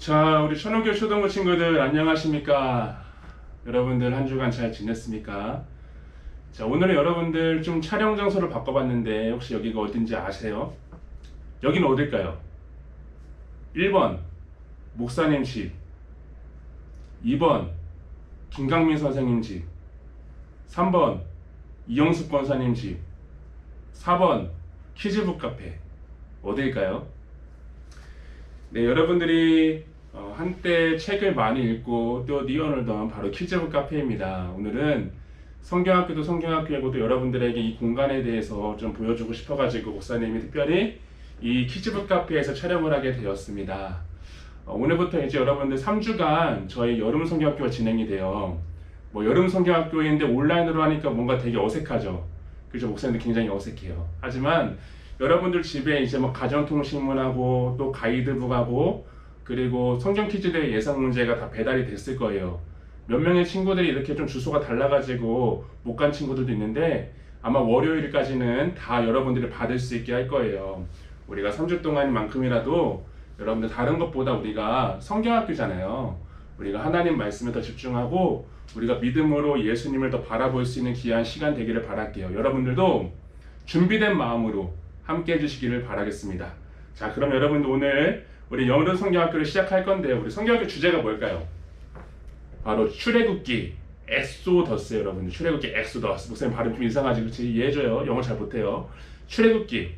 자, 우리 천호교 초등부 친구들 안녕하십니까? 여러분들 한 주간 잘 지냈습니까? 자, 오늘은 여러분들 좀 촬영 장소를 바꿔봤는데 혹시 여기가 어딘지 아세요? 여기는 어딜까요? 1번 목사님 집, 2번 김강민 선생님 집, 3번 이영숙 권사님 집, 4번 키즈북 카페. 어딜까요? 네, 여러분들이 한때 책을 많이 읽고 또 뛰어놀던 바로 키즈북 카페입니다. 오늘은 성경학교도 성경학교이고 또 여러분들에게 이 공간에 대해서 좀 보여주고 싶어가지고 목사님이 특별히 이 키즈북 카페에서 촬영을 하게 되었습니다. 오늘부터 이제 여러분들 3주간 저희 여름 성경학교가 진행이 돼요. 뭐 여름 성경학교인데 온라인으로 하니까 뭔가 되게 어색하죠. 그죠? 목사님들 굉장히 어색해요. 하지만 여러분들 집에 이제 뭐 가정통신문하고 또 가이드북하고 그리고 성경 퀴즈대회 예상 문제가 다 배달이 됐을 거예요. 몇 명의 친구들이 이렇게 좀 주소가 달라가지고 못 간 친구들도 있는데 아마 월요일까지는 다 여러분들이 받을 수 있게 할 거예요. 우리가 3주 동안만큼이라도 여러분들 다른 것보다 우리가 성경학교잖아요. 우리가 하나님 말씀에 더 집중하고 우리가 믿음으로 예수님을 더 바라볼 수 있는 귀한 시간 되기를 바랄게요. 여러분들도 준비된 마음으로 함께 해주시기를 바라겠습니다. 자, 그럼 여러분들 오늘 우리 여름 성경학교를 시작할 건데요. 우리 성경학교 주제가 뭘까요? 바로 출애굽기 엑소더스예요. 여러분들 출애굽기 엑소더스. 목사님 발음 좀 이상하지 그렇지? 이해해줘요. 영어 잘 못해요. 출애굽기.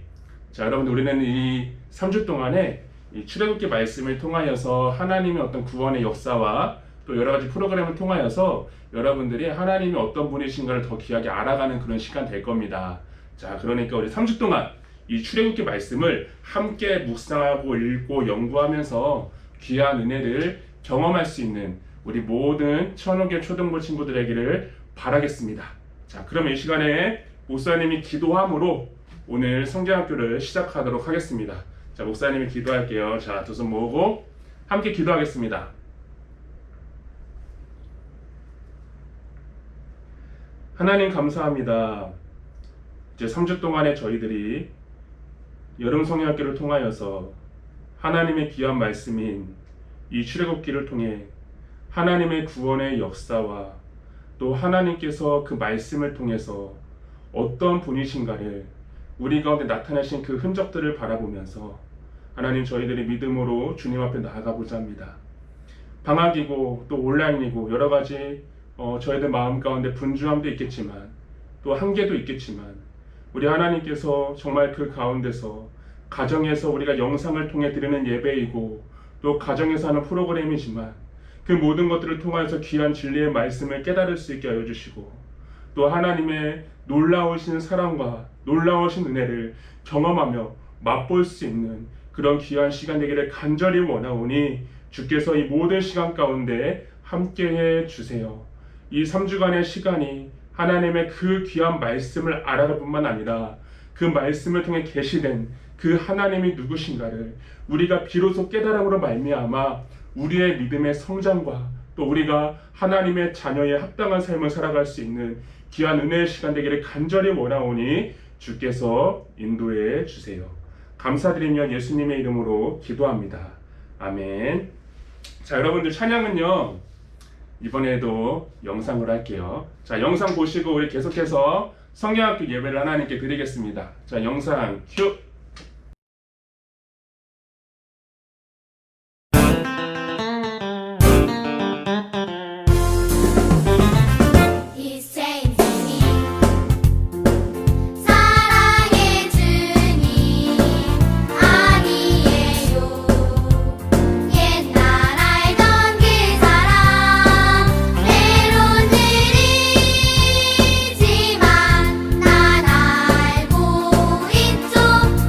자, 여러분들 우리는 이 3주 동안에 이 출애굽기 말씀을 통하여서 하나님의 어떤 구원의 역사와 또 여러 가지 프로그램을 통하여서 여러분들이 하나님이 어떤 분이신가를 더 귀하게 알아가는 그런 시간 될 겁니다. 자, 그러니까 우리 3주 동안 이 출애굽기 말씀을 함께 묵상하고 읽고 연구하면서 귀한 은혜를 경험할 수 있는 우리 모든 천호교 초등부 친구들에게를 바라겠습니다. 자, 그럼 이 시간에 목사님이 기도함으로 오늘 성경학교를 시작하도록 하겠습니다. 자, 목사님이 기도할게요. 자, 두 손 모으고 함께 기도하겠습니다. 하나님 감사합니다. 이제 3주 동안에 저희들이 여름 성경학교를 통하여서 하나님의 귀한 말씀인 이 출애굽기를 통해 하나님의 구원의 역사와 또 하나님께서 그 말씀을 통해서 어떤 분이신가를 우리 가운데 나타내신 그 흔적들을 바라보면서 하나님 저희들이 믿음으로 주님 앞에 나아가고자 합니다. 방학이고 또 온라인이고 여러 가지 저희들 마음 가운데 분주함도 있겠지만 또 한계도 있겠지만 우리 하나님께서 정말 그 가운데서 가정에서 우리가 영상을 통해 드리는 예배이고 또 가정에서 하는 프로그램이지만 그 모든 것들을 통해서 귀한 진리의 말씀을 깨달을 수 있게 하여 주시고 또 하나님의 놀라우신 사랑과 놀라우신 은혜를 경험하며 맛볼 수 있는 그런 귀한 시간 되기를 간절히 원하오니 주께서 이 모든 시간 가운데 함께해 주세요. 이 3주간의 시간이 하나님의 그 귀한 말씀을 알아갈 뿐만 아니라 그 말씀을 통해 계시된 그 하나님이 누구신가를 우리가 비로소 깨달음으로 말미암아 우리의 믿음의 성장과 또 우리가 하나님의 자녀의 합당한 삶을 살아갈 수 있는 귀한 은혜의 시간 되기를 간절히 원하오니 주께서 인도해 주세요. 감사드리며 예수님의 이름으로 기도합니다. 아멘. 자, 여러분들 찬양은요 이번에도 영상으로 할게요. 자, 영상 보시고 우리 계속해서 성경학교 예배를 하나님께 드리겠습니다. 자, 영상 큐. 난 알고 있죠.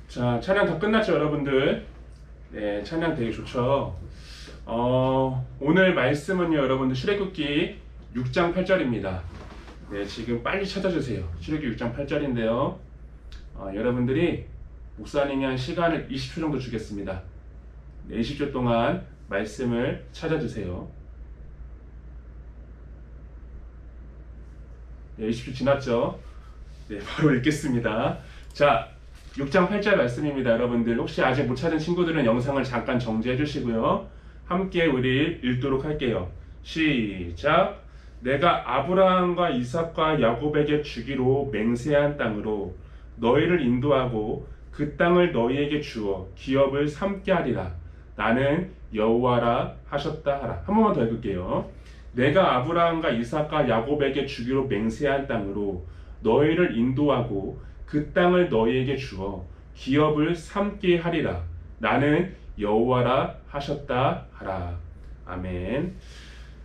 자, 찬양 다 끝났죠, 여러분들? 네, 찬양 되게 좋죠. 오늘 말씀은요, 여러분들 출애굽기 6장 8절입니다. 네, 지금 빨리 찾아주세요. 출애굽기 6장 8절인데요. 여러분들이 목사님이 한 시간을 20초 정도 주겠습니다. 네, 20초 동안 말씀을 찾아주세요. 네, 20초 지났죠? 네, 바로 읽겠습니다. 자, 6장 8절 말씀입니다. 여러분들 혹시 아직 못 찾은 친구들은 영상을 잠깐 정지해 주시고요. 함께 우리 읽도록 할게요. 시작. 내가 아브라함과 이삭과 야곱에게 주기로 맹세한 땅으로 너희를 인도하고 그 땅을 너희에게 주어 기업을 삼게 하리라. 나는 여호와라 하셨다 하라. 한 번만 더 읽을게요. 내가 아브라함과 이삭과 야곱에게 주기로 맹세한 땅으로 너희를 인도하고 그 땅을 너희에게 주어 기업을 삼게 하리라. 나는 여호와라 하셨다 하라. 아멘.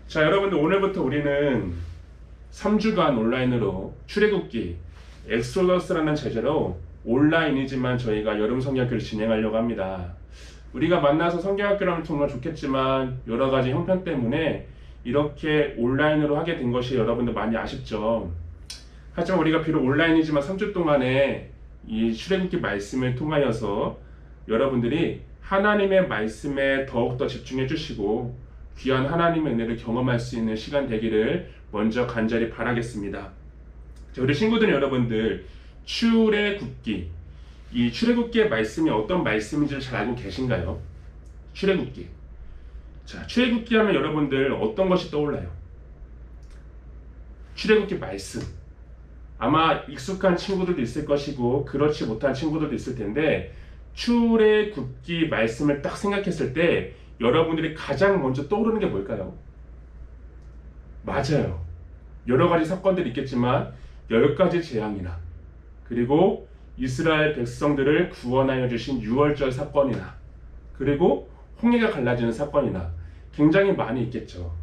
자, 여러분들 오늘부터 우리는 3주간 온라인으로 출애굽기 엑소더스라는 제재로 온라인이지만 저희가 여름 성경학교를 진행하려고 합니다. 우리가 만나서 성경학교를 하면 정말 좋겠지만 여러 가지 형편 때문에 이렇게 온라인으로 하게 된 것이 여러분들 많이 아쉽죠. 하지만 우리가 비록 온라인이지만 3주 동안에 이 출애굽기 말씀을 통하여서 여러분들이 하나님의 말씀에 더욱더 집중해 주시고 귀한 하나님의 은혜를 경험할 수 있는 시간 되기를 먼저 간절히 바라겠습니다. 자, 우리 친구들 여러분들 출애굽기, 이 출애굽기의 말씀이 어떤 말씀인지를 잘 알고 계신가요? 출애굽기. 자, 출애굽기 하면 여러분들 어떤 것이 떠올라요? 출애굽기 말씀. 아마 익숙한 친구들도 있을 것이고 그렇지 못한 친구들도 있을 텐데 출애굽기 말씀을 딱 생각했을 때 여러분들이 가장 먼저 떠오르는 게 뭘까요? 맞아요. 여러 가지 사건들이 있겠지만 10가지 재앙이나 그리고 이스라엘 백성들을 구원하여 주신 유월절 사건이나 그리고 홍해가 갈라지는 사건이나 굉장히 많이 있겠죠.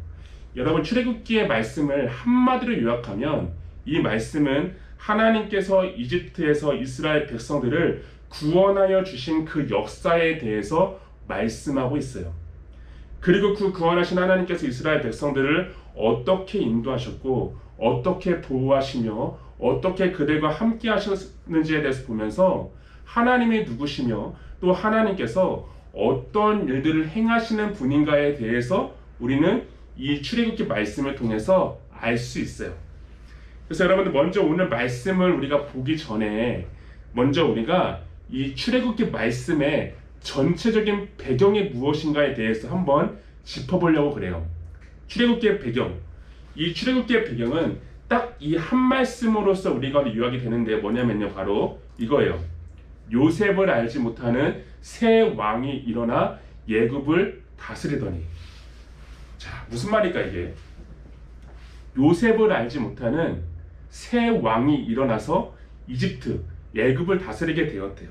여러분 출애굽기의 말씀을 한마디로 요약하면 이 말씀은 하나님께서 이집트에서 이스라엘 백성들을 구원하여 주신 그 역사에 대해서 말씀하고 있어요. 그리고 그 구원하신 하나님께서 이스라엘 백성들을 어떻게 인도하셨고 어떻게 보호하시며 어떻게 그들과 함께 하셨는지에 대해서 보면서 하나님이 누구시며 또 하나님께서 어떤 일들을 행하시는 분인가에 대해서 우리는 이 출애굽기 말씀을 통해서 알 수 있어요. 그래서 여러분들 먼저 오늘 말씀을 우리가 보기 전에 먼저 우리가 이 출애굽기 말씀의 전체적인 배경이 무엇인가에 대해서 한번 짚어보려고 그래요. 출애굽기의 배경. 이 출애굽기의 배경은 딱 이 한 말씀으로서 우리가 요약이 되는데 뭐냐면요. 바로 이거예요. 요셉을 알지 못하는 새 왕이 일어나 애굽을 다스리더니. 자, 무슨 말일까 이게? 요셉을 알지 못하는 새 왕이 일어나서 이집트, 애굽을 다스리게 되었대요.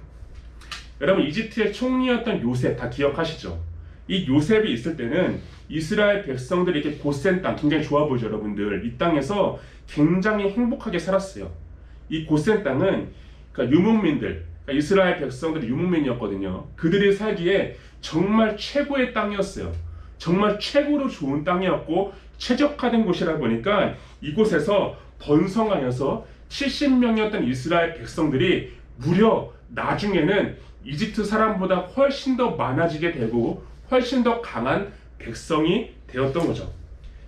여러분 이집트의 총리였던 요셉 다 기억하시죠? 이 요셉이 있을 때는 이스라엘 백성들이 이렇게 고센 땅, 굉장히 좋아 보이죠 여러분들. 이 땅에서 굉장히 행복하게 살았어요. 이 고센 땅은 그러니까 유목민들, 그러니까 이스라엘 백성들이 유목민이었거든요. 그들이 살기에 정말 최고의 땅이었어요. 정말 최고로 좋은 땅이었고 최적화된 곳이라 보니까 이곳에서 번성하여서 70명이었던 이스라엘 백성들이 무려 나중에는 이집트 사람보다 훨씬 더 많아지게 되고 훨씬 더 강한 백성이 되었던 거죠.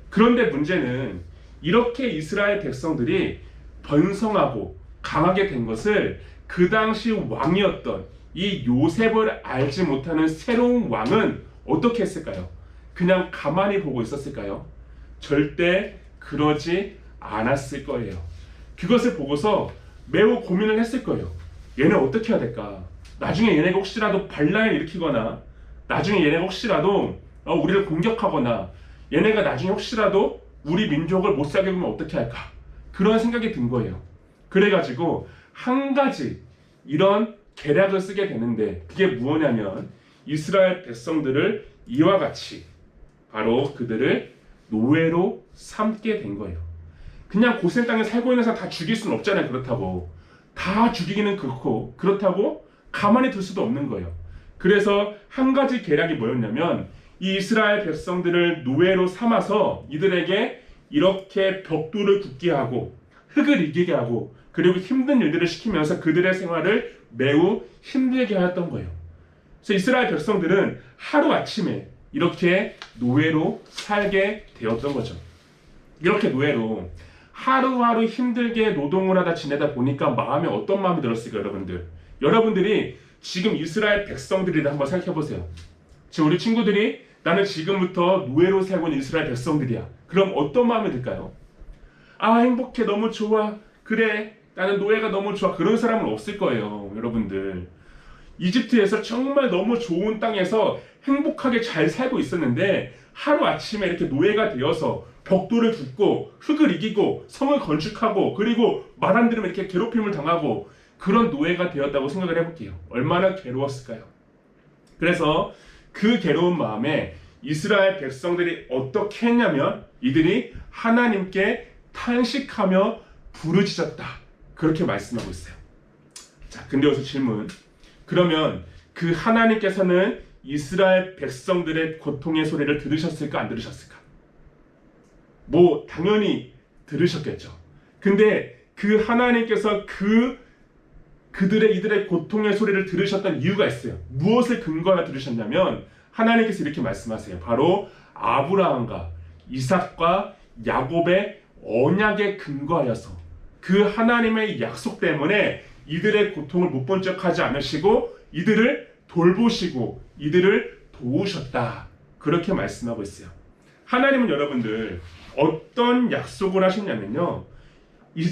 그런데 문제는 이렇게 이스라엘 백성들이 번성하고 강하게 된 것을 그 당시 왕이었던 이 요셉을 알지 못하는 새로운 왕은 어떻게 했을까요? 그냥 가만히 보고 있었을까요? 절대 그러지 않았을 거예요. 그것을 보고서 매우 고민을 했을 거예요. 얘네 어떻게 해야 될까? 나중에 얘네가 혹시라도 반란을 일으키거나 나중에 얘네가 혹시라도 우리를 공격하거나 얘네가 나중에 혹시라도 우리 민족을 못 살게 하면 어떻게 할까? 그런 생각이 든 거예요. 그래가지고 한 가지 이런 계략을 쓰게 되는데 그게 무엇이냐면 이스라엘 백성들을 이와 같이 바로 그들을 노예로 삼게 된 거예요. 그냥 고센 땅에 살고 있는 사람 다 죽일 수는 없잖아요. 그렇다고 다 죽이기는 그렇고 그렇다고 가만히 둘 수도 없는 거예요. 그래서 한 가지 계략이 뭐였냐면 이 이스라엘 백성들을 노예로 삼아서 이들에게 이렇게 벽돌을 굽게 하고 흙을 이기게 하고 그리고 힘든 일들을 시키면서 그들의 생활을 매우 힘들게 하였던 거예요. 그래서 이스라엘 백성들은 하루아침에 이렇게 노예로 살게 되었던 거죠. 이렇게 노예로 하루하루 힘들게 노동을 하다 지내다 보니까 마음에 어떤 마음이 들었을까요, 여러분들? 여러분들이 지금 이스라엘 백성들이라 한번 생각해 보세요. 지금 우리 친구들이 나는 지금부터 노예로 살고 있는 이스라엘 백성들이야. 그럼 어떤 마음이 들까요? 아, 행복해, 너무 좋아. 그래, 나는 노예가 너무 좋아. 그런 사람은 없을 거예요, 여러분들. 이집트에서 정말 너무 좋은 땅에서 행복하게 잘 살고 있었는데 하루아침에 이렇게 노예가 되어서 벽돌을 굽고 흙을 이기고 성을 건축하고 그리고 말 안 들으면 이렇게 괴롭힘을 당하고 그런 노예가 되었다고 생각을 해볼게요. 얼마나 괴로웠을까요? 그래서 그 괴로운 마음에 이스라엘 백성들이 어떻게 했냐면 이들이 하나님께 탄식하며 부르짖었다. 그렇게 말씀하고 있어요. 자, 근데 여기서 질문. 그러면 그 하나님께서는 이스라엘 백성들의 고통의 소리를 들으셨을까 안 들으셨을까? 뭐 당연히 들으셨겠죠. 근데 그 하나님께서 이들의 고통의 소리를 들으셨던 이유가 있어요. 무엇을 근거하여 들으셨냐면 하나님께서 이렇게 말씀하세요. 바로 아브라함과 이삭과 야곱의 언약에 근거하여서 그 하나님의 약속 때문에 이들의 고통을 못 본 척하지 않으시고 이들을 돌보시고 이들을 도우셨다. 그렇게 말씀하고 있어요. 하나님은 여러분들 어떤 약속을 하셨냐면요. 이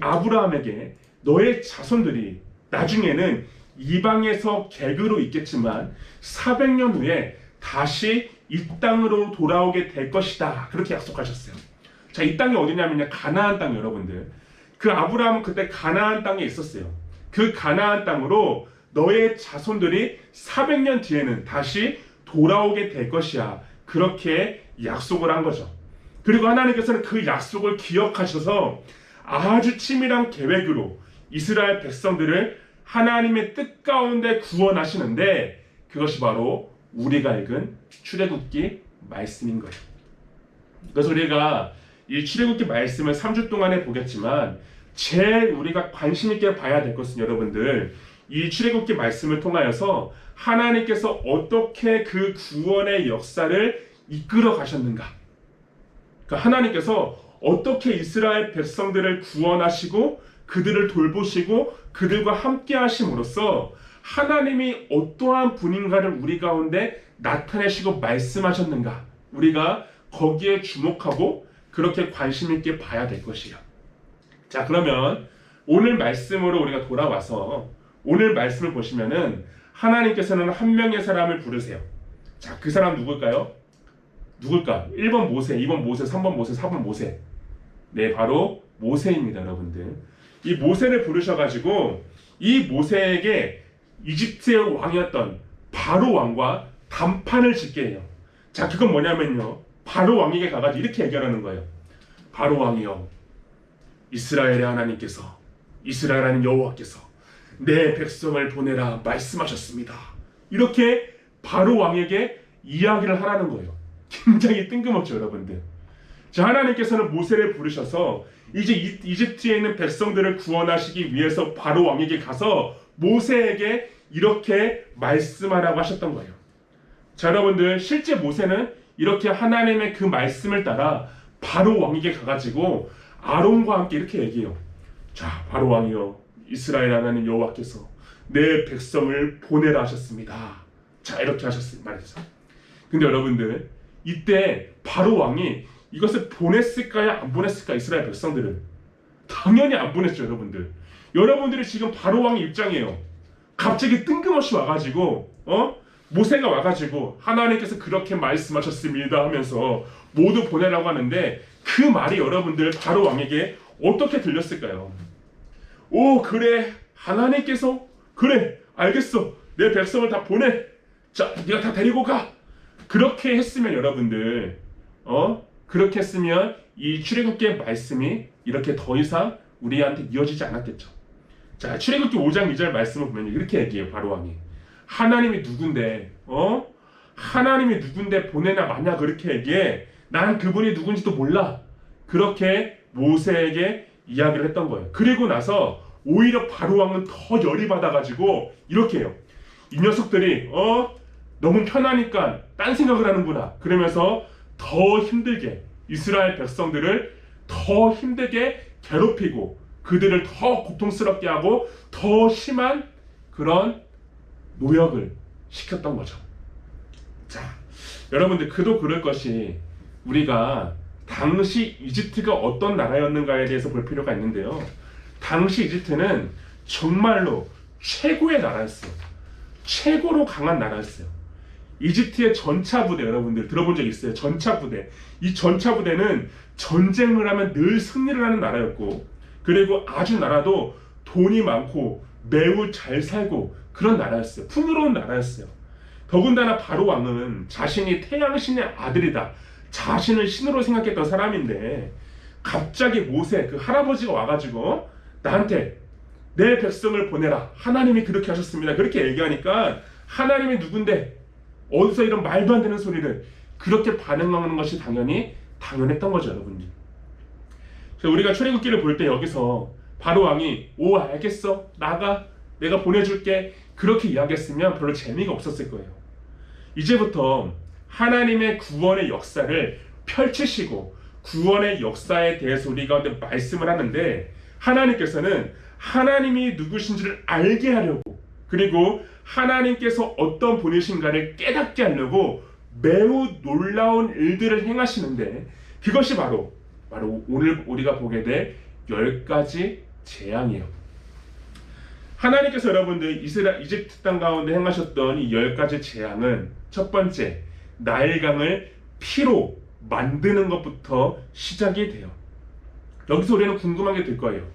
아브라함에게 너의 자손들이 나중에는 이방에서 객으로 있겠지만 400년 후에 다시 이 땅으로 돌아오게 될 것이다. 그렇게 약속하셨어요. 자, 이 땅이 어디냐면요. 가나안 땅 여러분들. 그 아브라함은 그때 가나안 땅에 있었어요. 그 가나안 땅으로 너의 자손들이 400년 뒤에는 다시 돌아오게 될 것이야. 그렇게 약속을 한 거죠. 그리고 하나님께서는 그 약속을 기억하셔서 아주 치밀한 계획으로 이스라엘 백성들을 하나님의 뜻 가운데 구원하시는데 그것이 바로 우리가 읽은 출애굽기 말씀인 거예요. 그래서 우리가 이 출애굽기 말씀을 3주 동안에 보겠지만 제일 우리가 관심 있게 봐야 될 것은 여러분들 이 출애굽기 말씀을 통하여서 하나님께서 어떻게 그 구원의 역사를 이끌어 가셨는가. 그러니까 하나님께서 어떻게 이스라엘 백성들을 구원하시고 그들을 돌보시고 그들과 함께 하심으로써 하나님이 어떠한 분인가를 우리 가운데 나타내시고 말씀하셨는가. 우리가 거기에 주목하고 그렇게 관심 있게 봐야 될 것이에요. 자, 그러면 오늘 말씀으로 우리가 돌아와서 오늘 말씀을 보시면은 하나님께서는 한 명의 사람을 부르세요. 자, 그 사람 누굴까요? 누굴까? 1번 모세, 2번 모세, 3번 모세, 4번 모세. 네, 바로 모세입니다, 여러분들. 이 모세를 부르셔가지고 이 모세에게 이집트의 왕이었던 바로 왕과 담판을 짓게 해요. 자, 그건 뭐냐면요. 바로 왕에게 가가지고 이렇게 얘기하는 거예요. 바로 왕이여, 이스라엘의 하나님께서, 이스라엘 하나님 여호와께서 내 백성을 보내라 말씀하셨습니다. 이렇게 바로 왕에게 이야기를 하라는 거예요. 굉장히 뜬금없죠, 여러분들. 자, 하나님께서는 모세를 부르셔서 이제 이집트에 있는 백성들을 구원하시기 위해서 바로 왕에게 가서 모세에게 이렇게 말씀하라고 하셨던 거예요. 자, 여러분들, 실제 모세는 이렇게 하나님의 그 말씀을 따라 바로 왕에게 가가지고 아론과 함께 이렇게 얘기해요. 자, 바로 왕이여, 이스라엘 하나님 여호와께서 내 백성을 보내라 하셨습니다. 자, 이렇게 말했어. 근데 여러분들, 이때 바로 왕이 이것을 보냈을까요? 안 보냈을까? 이스라엘 백성들을 당연히 안 보냈죠, 여러분들. 여러분들이 지금 바로 왕의 입장이에요. 갑자기 뜬금없이 와가지고 모세가 와가지고 하나님께서 그렇게 말씀하셨습니다 하면서 모두 보내라고 하는데 그 말이 여러분들 바로 왕에게 어떻게 들렸을까요? 오, 그래, 하나님께서 그래, 알겠어, 내 백성을 다 보내. 자, 네가 다 데리고 가. 그렇게 했으면 여러분들 그렇게 했으면 이 출애굽기의 말씀이 이렇게 더 이상 우리한테 이어지지 않았겠죠. 자, 출애굽기 5장 2절 말씀을 보면 이렇게 얘기해요. 바로왕이 하나님이 누군데 하나님이 누군데 보내나 마냐 그렇게 얘기해. 난 그분이 누군지도 몰라. 그렇게 모세에게 이야기를 했던 거예요. 그리고 나서 오히려 바로왕은 더 열이 받아가지고 이렇게 해요. 이 녀석들이 너무 편하니까 딴 생각을 하는구나. 그러면서 더 힘들게 이스라엘 백성들을 더 힘들게 괴롭히고 그들을 더 고통스럽게 하고 더 심한 그런 노역을 시켰던 거죠. 자, 여러분들 그도 그럴 것이 우리가 당시 이집트가 어떤 나라였는가에 대해서 볼 필요가 있는데요. 당시 이집트는 정말로 최고의 나라였어요. 최고로 강한 나라였어요. 이집트의 전차부대 여러분들 들어본 적 있어요? 전차부대. 이 전차부대는 전쟁을 하면 늘 승리를 하는 나라였고 그리고 아주 나라도 돈이 많고 매우 잘 살고 그런 나라였어요. 풍요로운 나라였어요. 더군다나 바로왕은 자신이 태양신의 아들이다. 자신을 신으로 생각했던 사람인데 갑자기 모세 그 할아버지가 와가지고 나한테 내 백성을 보내라. 하나님이 그렇게 하셨습니다. 그렇게 얘기하니까 하나님이 누군데 어디서 이런 말도 안 되는 소리를 그렇게 반응하는 것이 당연했던 거죠, 여러분들. 우리가 출애굽기를 볼 때 여기서 바로왕이 오 알겠어 나가 내가 보내줄게 그렇게 이야기했으면 별로 재미가 없었을 거예요. 이제부터 하나님의 구원의 역사를 펼치시고 구원의 역사에 대해서 우리가 말씀을 하는데 하나님께서는 하나님이 누구신지를 알게 하려고 그리고 하나님께서 어떤 분이신가를 깨닫게 하려고 매우 놀라운 일들을 행하시는데 그것이 바로 오늘 우리가 보게 될 10가지 재앙이에요. 하나님께서 여러분들 이집트 땅 가운데 행하셨던 이 10가지 재앙은 첫 번째 나일강을 피로 만드는 것부터 시작이 돼요. 여기서 우리는 궁금한 게 될 거예요.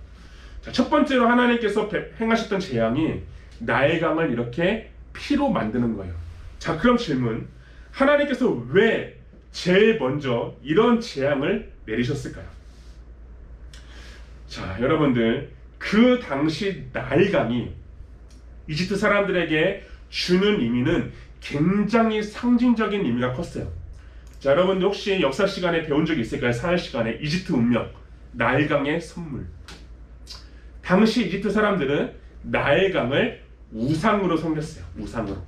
자, 첫 번째로 하나님께서 행하셨던 재앙이 나일강을 이렇게 피로 만드는 거예요. 자, 그럼 질문. 하나님께서 왜 제일 먼저 이런 재앙을 내리셨을까요? 자, 여러분들 그 당시 나일강이 이집트 사람들에게 주는 의미는 굉장히 상징적인 의미가 컸어요. 자, 여러분들 혹시 역사 시간에 배운 적이 있을까요? 사회 시간에 이집트 운명, 나일강의 선물. 당시 이집트 사람들은 나일강을 우상으로 섬겼어요. 우상으로.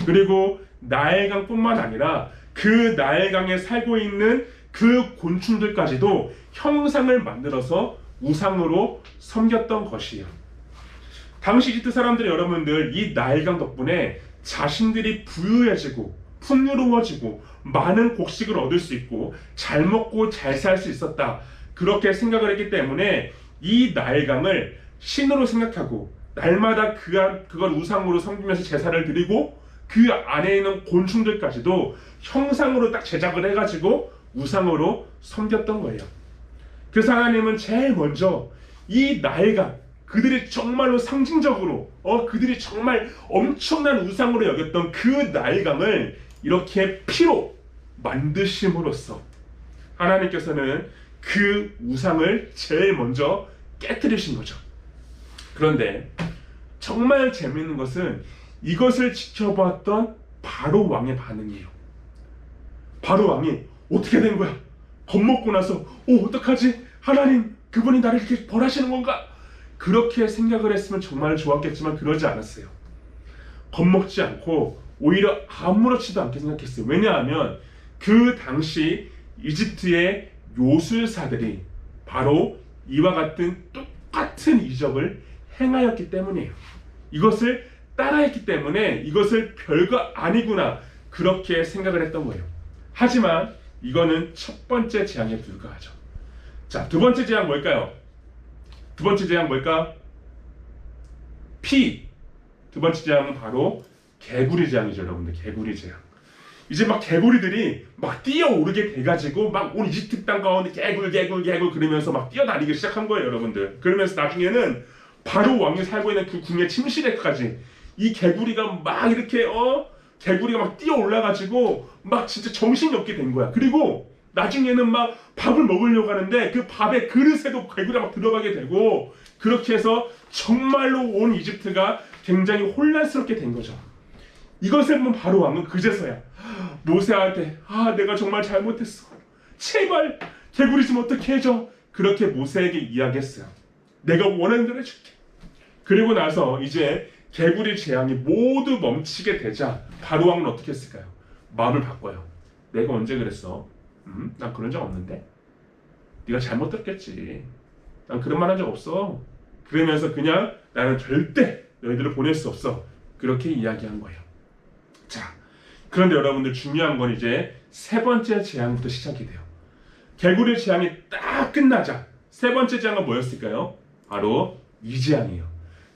그리고 나일강뿐만 아니라 그 나일강에 살고 있는 그 곤충들까지도 형상을 만들어서 우상으로 섬겼던 것이에요. 당시 이집트 사람들이 여러분들 이 나일강 덕분에 자신들이 부유해지고 풍요로워지고 많은 곡식을 얻을 수 있고 잘 먹고 잘 살 수 있었다. 그렇게 생각을 했기 때문에 이 나일강을 신으로 생각하고 날마다 그걸 우상으로 섬기면서 제사를 드리고 그 안에 있는 곤충들까지도 형상으로 딱 제작을 해가지고 우상으로 섬겼던 거예요. 그래서 하나님은 제일 먼저 이 나일강 그들이 정말로 상징적으로 그들이 정말 엄청난 우상으로 여겼던 그 나일강을 이렇게 피로 만드심으로써 하나님께서는 그 우상을 제일 먼저 깨뜨리신 거죠. 그런데 정말 재미있는 것은 이것을 지켜보았던 바로 왕의 반응이에요. 바로 왕이 어떻게 된 거야? 겁먹고 나서 어떡하지? 하나님 그분이 나를 이렇게 벌하시는 건가? 그렇게 생각을 했으면 정말 좋았겠지만 그러지 않았어요. 겁먹지 않고 오히려 아무렇지도 않게 생각했어요. 왜냐하면 그 당시 이집트의 요술사들이 바로 이와 같은 똑같은 이적을 행하였기 때문이에요. 이것을 따라했기 때문에 이것을 별거 아니구나 그렇게 생각을 했던 거예요. 하지만 이거는 첫 번째 재앙에 불과하죠. 자, 두 번째 재앙 뭘까요? 두 번째 재앙 뭘까? 두 번째 재앙은 바로 개구리 재앙이죠, 여러분들. 개구리 재앙. 이제 막 개구리들이 막 뛰어오르게 돼가지고 막 온 이집트 땅 가운데 개굴 그러면서 막 뛰어다니기 시작한 거예요, 여러분들. 그러면서 나중에는 바로 왕이 살고 있는 그 궁의 침실에까지 이 개구리가 막 이렇게 개구리가 막 뛰어 올라가지고 막 진짜 정신이 없게 된 거야. 그리고 나중에는 막 밥을 먹으려고 하는데 그 밥의 그릇에도 개구리가 막 들어가게 되고, 그렇게 해서 정말로 온 이집트가 굉장히 혼란스럽게 된 거죠. 이것을 본 바로 왕은 그제서야 모세한테 내가 정말 잘못했어. 제발 개구리 좀 어떻게 해줘. 그렇게 모세에게 이야기했어요. 내가 원하는 대로 해줄게. 그리고 나서 이제 개구리 재앙이 모두 멈추게 되자 바로 왕은 어떻게 했을까요? 마음을 바꿔요. 내가 언제 그랬어? 난 그런 적 없는데? 네가 잘못 들었겠지. 난 그런 말 한 적 없어. 그러면서 그냥 나는 절대 너희들을 보낼 수 없어. 그렇게 이야기한 거예요. 자, 그런데 여러분들 중요한 건 이제 세 번째 재앙부터 시작이 돼요. 개구리 재앙이 딱 끝나자 세 번째 재앙은 뭐였을까요? 바로 이 재앙이에요.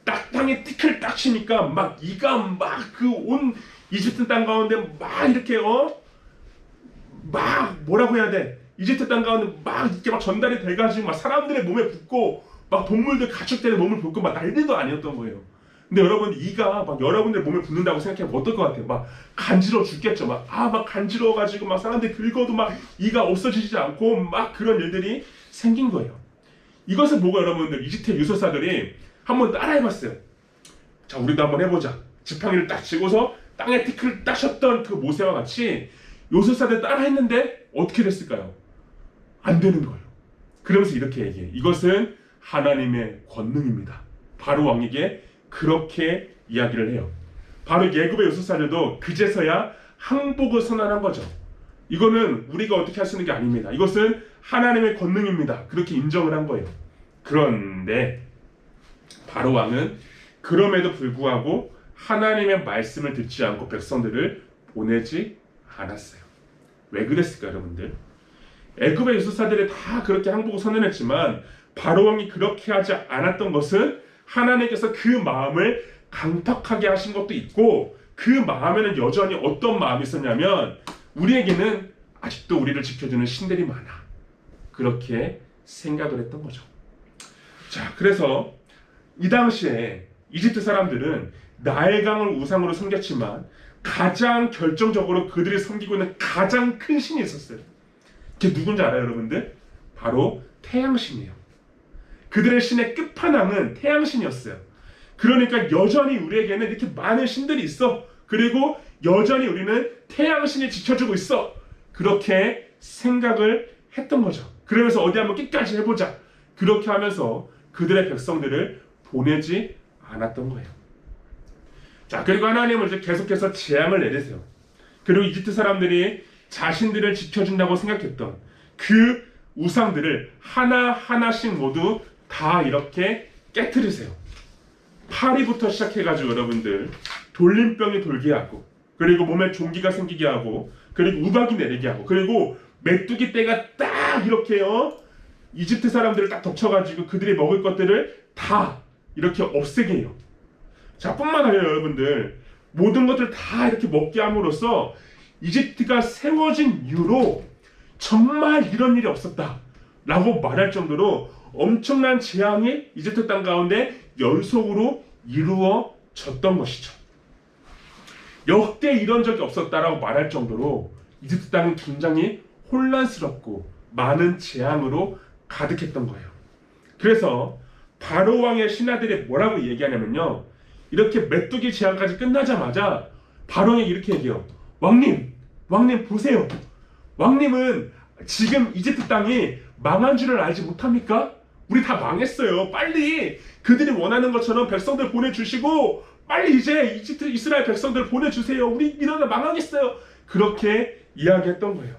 딱 땅에 티끌 딱 치니까 막 이가 막 그 온 이집트 땅 가운데 막 이렇게 막 뭐라고 해야 돼? 이집트 땅 가운데 막 이렇게 막 전달이 돼가지고 막 사람들의 몸에 붙고 막 동물들 가축들의 몸을 붙고 막 난리도 아니었던 거예요. 근데 여러분 이가 막 여러분들 몸에 붙는다고 생각하면 어떨 것 같아요? 막 간지러워 죽겠죠. 막 간지러워가지고 막 사람들이 긁어도 막 이가 없어지지 않고 막 그런 일들이 생긴 거예요. 이것을 보고 여러분들 이집트 유술사들이 한번 따라해봤어요. 자, 우리도 한번 해보자. 지팡이를 딱 쥐고서 땅에 티끌을 딱 쳤던 그 모세와 같이 요술사들 따라했는데 어떻게 됐을까요? 안 되는 거예요. 그러면서 이렇게 얘기해. 이것은 하나님의 권능입니다. 바로 왕에게 그렇게 이야기를 해요. 바로 예굽의 요술사들도 그제서야 항복을 선언한 거죠. 이거는 우리가 어떻게 할 수 있는 게 아닙니다. 이것은 하나님의 권능입니다. 그렇게 인정을 한 거예요. 그런데 바로 왕은 그럼에도 불구하고 하나님의 말씀을 듣지 않고 백성들을 보내지 않았어요. 왜 그랬을까요, 여러분들? 애굽의 요술사들이 다 그렇게 항복을 선언했지만 바로 왕이 그렇게 하지 않았던 것은 하나님께서 그 마음을 강팍하게 하신 것도 있고, 그 마음에는 여전히 어떤 마음이 있었냐면 우리에게는 아직도 우리를 지켜주는 신들이 많아. 그렇게 생각을 했던 거죠. 자, 그래서 이 당시에 이집트 사람들은 나일강을 우상으로 섬겼지만 가장 결정적으로 그들이 섬기고 있는 가장 큰 신이 있었어요. 그게 누군지 알아요, 여러분들? 바로 태양신이에요. 그들의 신의 끝판왕은 태양신이었어요. 그러니까 여전히 우리에게는 이렇게 많은 신들이 있어. 그리고 여전히 우리는 태양신이 지켜주고 있어. 그렇게 생각을 했던 거죠. 그러면서 어디 한번 끝까지 해보자. 그렇게 하면서 그들의 백성들을 보내지 않았던 거예요. 자, 그리고 하나님은 이제 계속해서 재앙을 내리세요. 그리고 이집트 사람들이 자신들을 지켜준다고 생각했던 그 우상들을 하나하나씩 모두 다 이렇게 깨트리세요. 파리부터 시작해가지고 여러분들 돌림병이 돌게 하고, 그리고 몸에 종기가 생기게 하고, 그리고 우박이 내리게 하고, 그리고 메뚜기 떼가 딱 이렇게 이집트 사람들을 딱 덮쳐가지고 그들이 먹을 것들을 다 이렇게 없애게 해요. 자, 뿐만 아니라 여러분들 모든 것들을 다 이렇게 먹게 함으로써 이집트가 세워진 이후로 정말 이런 일이 없었다 라고 말할 정도로 엄청난 재앙이 이집트 땅 가운데 연속으로 이루어졌던 것이죠. 역대 이런 적이 없었다라고 말할 정도로 이집트 땅은 굉장히 혼란스럽고 많은 재앙으로 가득했던 거예요. 그래서 바로 왕의 신하들이 뭐라고 얘기하냐면요, 이렇게 메뚜기 재앙까지 끝나자마자 바로 왕이 이렇게 얘기해요. 왕님 보세요. 왕님은 지금 이집트 땅이 망한 줄을 알지 못합니까? 우리 다 망했어요. 빨리 그들이 원하는 것처럼 백성들 보내주시고 빨리 이제 이스라엘 백성들 보내주세요. 우리 이러다 망하겠어요. 그렇게 이야기했던 거예요.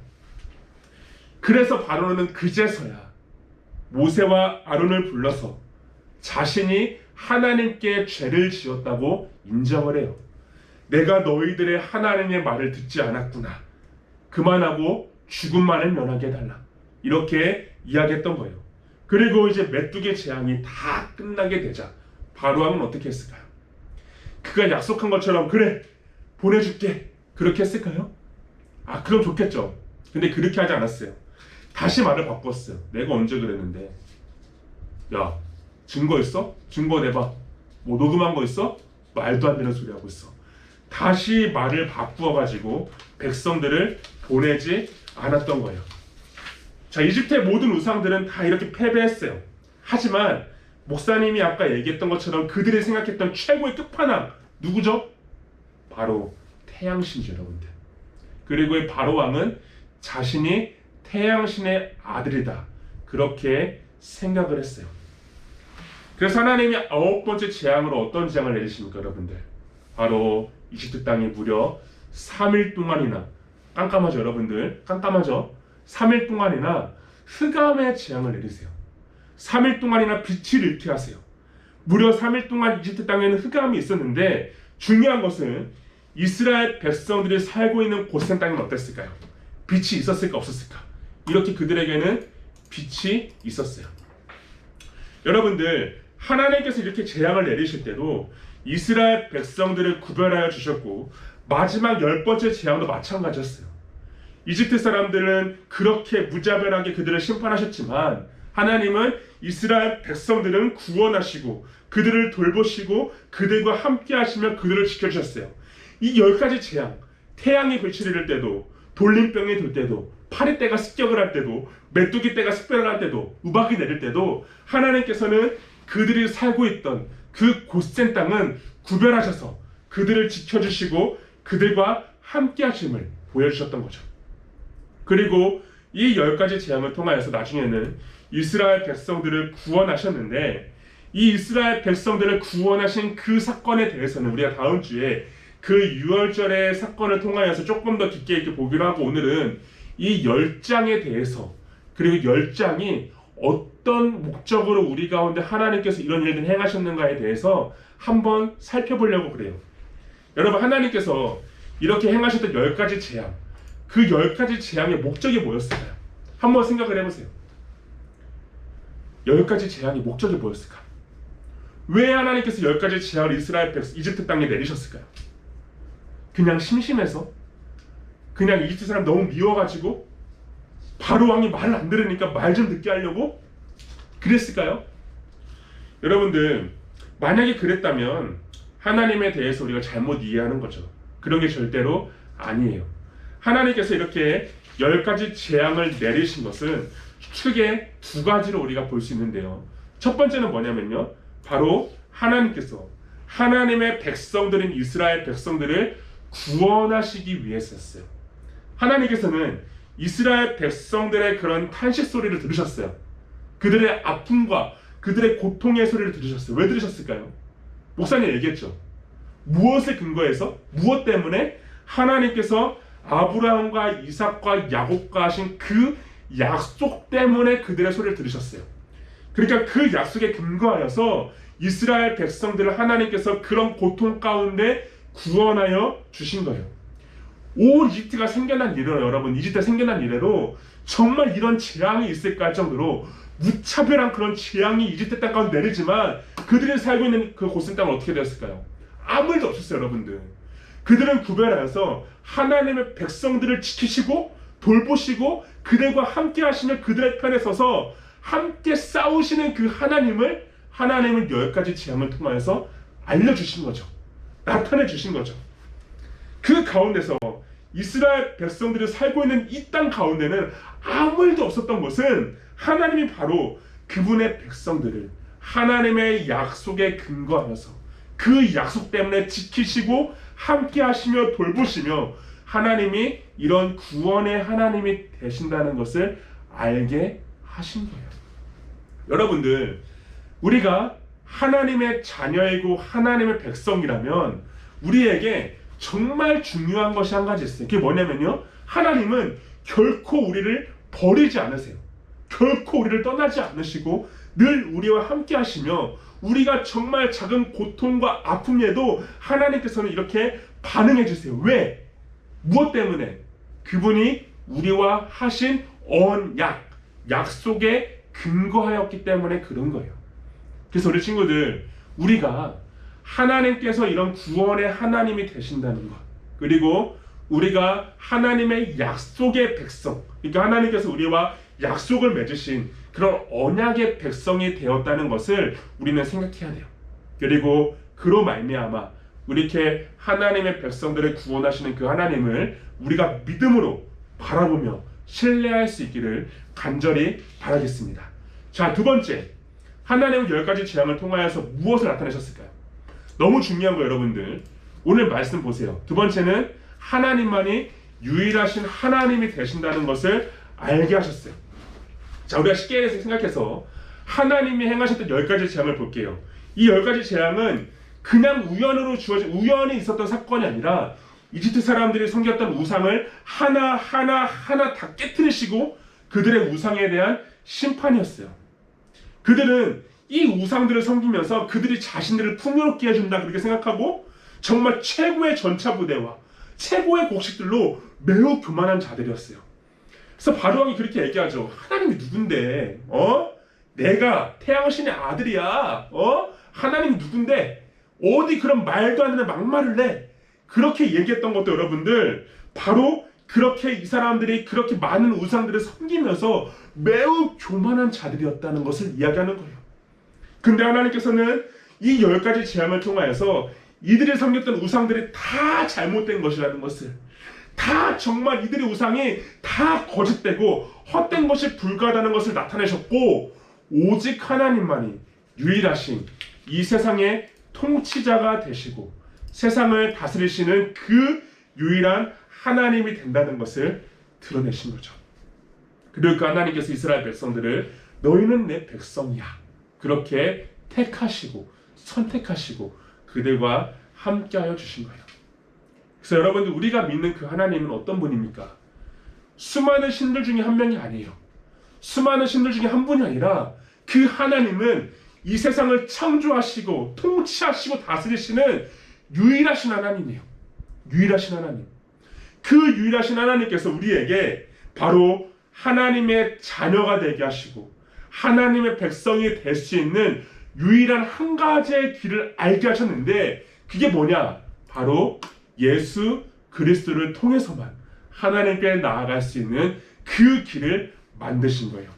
그래서 바로는 그제서야 모세와 아론을 불러서 자신이 하나님께 죄를 지었다고 인정을 해요. 내가 너희들의 하나님의 말을 듣지 않았구나. 그만하고 죽음만을 면하게 해달라. 이렇게 이야기했던 거예요. 그리고 이제 메뚜기 재앙이 다 끝나게 되자 바로 왕은 어떻게 했을까요? 그가 약속한 것처럼 그래 보내줄게 그렇게 했을까요? 그럼 좋겠죠. 근데 그렇게 하지 않았어요. 다시 말을 바꿨어요. 내가 언제 그랬는데? 야, 증거 있어? 증거 내봐. 뭐 녹음한 거 있어? 말도 안 되는 소리 하고 있어. 다시 말을 바꾸어가지고 백성들을 보내지 않았던 거예요. 자, 이집트의 모든 우상들은 다 이렇게 패배했어요. 하지만 목사님이 아까 얘기했던 것처럼 그들이 생각했던 최고의 끝판왕 누구죠? 바로 태양신이죠, 여러분들. 그리고 이 바로 왕은 자신이 태양신의 아들이다, 그렇게 생각을 했어요. 그래서 하나님이 9번째 재앙으로 어떤 재앙을 내리십니까, 여러분들? 바로 이집트 땅이 무려 3일 동안이나, 깜깜하죠 여러분들, 깜깜하죠? 3일 동안이나 흑암의 재앙을 내리세요. 3일 동안이나 빛을 잃게 하세요. 무려 3일 동안 이집트 땅에는 흑암이 있었는데, 중요한 것은 이스라엘 백성들이 살고 있는 고센 땅은 어땠을까요? 빛이 있었을까 없었을까? 이렇게 그들에게는 빛이 있었어요. 여러분들, 하나님께서 이렇게 재앙을 내리실 때도 이스라엘 백성들을 구별하여 주셨고, 마지막 10번째 재앙도 마찬가지였어요. 이집트 사람들은 그렇게 무자별하게 그들을 심판하셨지만, 하나님은 이스라엘 백성들은 구원하시고 그들을 돌보시고 그들과 함께 하시며 그들을 지켜주셨어요. 이 10가지 재앙, 태양이 빛을 잃을 때도, 돌림병이 돌 때도, 파리떼가 습격을 할 때도, 메뚜기 떼가 습격을 할 때도, 우박이 내릴 때도 하나님께서는 그들이 살고 있던 그 고센 땅은 구별하셔서 그들을 지켜주시고 그들과 함께 하심을 보여주셨던 거죠. 그리고 이 10가지 재앙을 통하여서 나중에는 이스라엘 백성들을 구원하셨는데, 이 이스라엘 백성들을 구원하신 그 사건에 대해서는 우리가 다음 주에 그 유월절의 사건을 통하여서 조금 더 깊게 이렇게 보기로 하고, 오늘은 이 10장에 대해서, 그리고 10장이 어떤 목적으로 우리 가운데 하나님께서 이런 일들을 행하셨는가에 대해서 한번 살펴보려고 그래요. 여러분, 하나님께서 이렇게 행하셨던 10가지 재앙, 그 10가지 재앙의 목적이 뭐였을까요? 한번 생각을 해보세요. 10가지 재앙의 목적이 뭐였을까? 왜 하나님께서 10가지 재앙을 이집트 땅에 내리셨을까요? 그냥 심심해서? 그냥 이집트 사람 너무 미워가지고? 바로 왕이 말을 안 들으니까 말 좀 듣게 하려고? 그랬을까요? 여러분들, 만약에 그랬다면 하나님에 대해서 우리가 잘못 이해하는 거죠. 그런 게 절대로 아니에요. 하나님께서 이렇게 10가지 재앙을 내리신 것은 크게 2가지로 우리가 볼 수 있는데요. 첫 번째는 뭐냐면요, 바로 하나님께서 하나님의 백성들인 이스라엘 백성들을 구원하시기 위해서였어요. 하나님께서는 이스라엘 백성들의 그런 탄식 소리를 들으셨어요. 그들의 아픔과 그들의 고통의 소리를 들으셨어요. 왜 들으셨을까요? 목사님 얘기했죠. 무엇을 근거해서? 무엇 때문에? 하나님께서 아브라함과 이삭과 야곱과 하신 그 약속 때문에 그들의 소리를 들으셨어요. 그러니까 그 약속에 근거하여서 이스라엘 백성들을 하나님께서 그런 고통 가운데 구원하여 주신 거예요. 온 이집트가 생겨난 이래로, 여러분, 이집트가 생겨난 이래로 정말 이런 재앙이 있을까 할 정도로 무차별한 그런 재앙이 이집트 땅 가운데 내리지만, 그들이 살고 있는 그 고센 땅은 어떻게 되었을까요? 아무 일도 없었어요, 여러분들. 그들은 구별하여서 하나님의 백성들을 지키시고 돌보시고 그들과 함께 하시며 그들의 편에 서서 함께 싸우시는 그 하나님은 10가지 재앙을 통하여서 알려주신 거죠. 나타내 주신 거죠. 그 가운데서 이스라엘 백성들이 살고 있는 이 땅 가운데는 아무 일도 없었던 것은 하나님이 바로 그분의 백성들을 하나님의 약속에 근거하여서 그 약속 때문에 지키시고 함께 하시며 돌보시며 하나님이 이런 구원의 하나님이 되신다는 것을 알게 하신 거예요. 여러분들, 우리가 하나님의 자녀이고 하나님의 백성이라면 우리에게 정말 중요한 것이 한 가지 있어요. 그게 뭐냐면요, 하나님은 결코 우리를 버리지 않으세요. 결코 우리를 떠나지 않으시고 늘 우리와 함께 하시며, 우리가 정말 작은 고통과 아픔에도 하나님께서는 이렇게 반응해 주세요. 왜? 무엇 때문에? 그분이 우리와 하신 언약, 약속에 근거하였기 때문에 그런 거예요. 그래서 우리 친구들, 우리가 하나님께서 이런 구원의 하나님이 되신다는 것, 그리고 우리가 하나님의 약속의 백성, 그러니까 하나님께서 우리와 약속을 맺으신 그런 언약의 백성이 되었다는 것을 우리는 생각해야 돼요. 그리고 그로 말미암아 이렇게 하나님의 백성들을 구원하시는 그 하나님을 우리가 믿음으로 바라보며 신뢰할 수 있기를 간절히 바라겠습니다. 자, 두 번째, 하나님은 10가지 재앙을 통하여서 무엇을 나타내셨을까요? 너무 중요한 거 여러분들, 오늘 말씀 보세요. 두 번째는 하나님만이 유일하신 하나님이 되신다는 것을 알게 하셨어요. 자, 우리가 쉽게 생각해서 하나님이 행하셨던 10가지 재앙을 볼게요. 이 10가지 재앙은 그냥 우연으로 주어진, 우연히 있었던 사건이 아니라 이집트 사람들이 섬겼던 우상을 하나하나 다 깨트리시고 그들의 우상에 대한 심판이었어요. 그들은 이 우상들을 섬기면서 그들이 자신들을 풍요롭게 해준다 그렇게 생각하고 정말 최고의 전차부대와 최고의 곡식들로 매우 교만한 자들이었어요. 그래서 바로왕이 그렇게 얘기하죠. 하나님이 누군데? 내가 태양신의 아들이야. 하나님이 누군데? 어디 그런 말도 안 되는 막말을 내? 그렇게 얘기했던 것도 여러분들, 바로 그렇게 이 사람들이 그렇게 많은 우상들을 섬기면서 매우 교만한 자들이었다는 것을 이야기하는 거예요. 근데 하나님께서는 이 10가지 재앙을 통하여서 이들이 섬겼던 우상들이 다 잘못된 것이라는 것을, 다 정말 이들의 우상이 다 거짓되고 헛된 것이 불가하다는 것을 나타내셨고, 오직 하나님만이 유일하신 이 세상의 통치자가 되시고 세상을 다스리시는 그 유일한 하나님이 된다는 것을 드러내신 거죠. 그리고 그 하나님께서 이스라엘 백성들을 너희는 내 백성이야 그렇게 택하시고 선택하시고 그들과 함께하여 주신 거예요. 그래서 여러분들, 우리가 믿는 그 하나님은 어떤 분입니까? 수많은 신들 중에 한 명이 아니에요. 수많은 신들 중에 한 분이 아니라 그 하나님은 이 세상을 창조하시고 통치하시고 다스리시는 유일하신 하나님이에요. 유일하신 하나님. 그 유일하신 하나님께서 우리에게 바로 하나님의 자녀가 되게 하시고 하나님의 백성이 될 수 있는 유일한 한 가지의 길을 알게 하셨는데, 그게 뭐냐? 바로 예수 그리스도를 통해서만 하나님께 나아갈 수 있는 그 길을 만드신 거예요.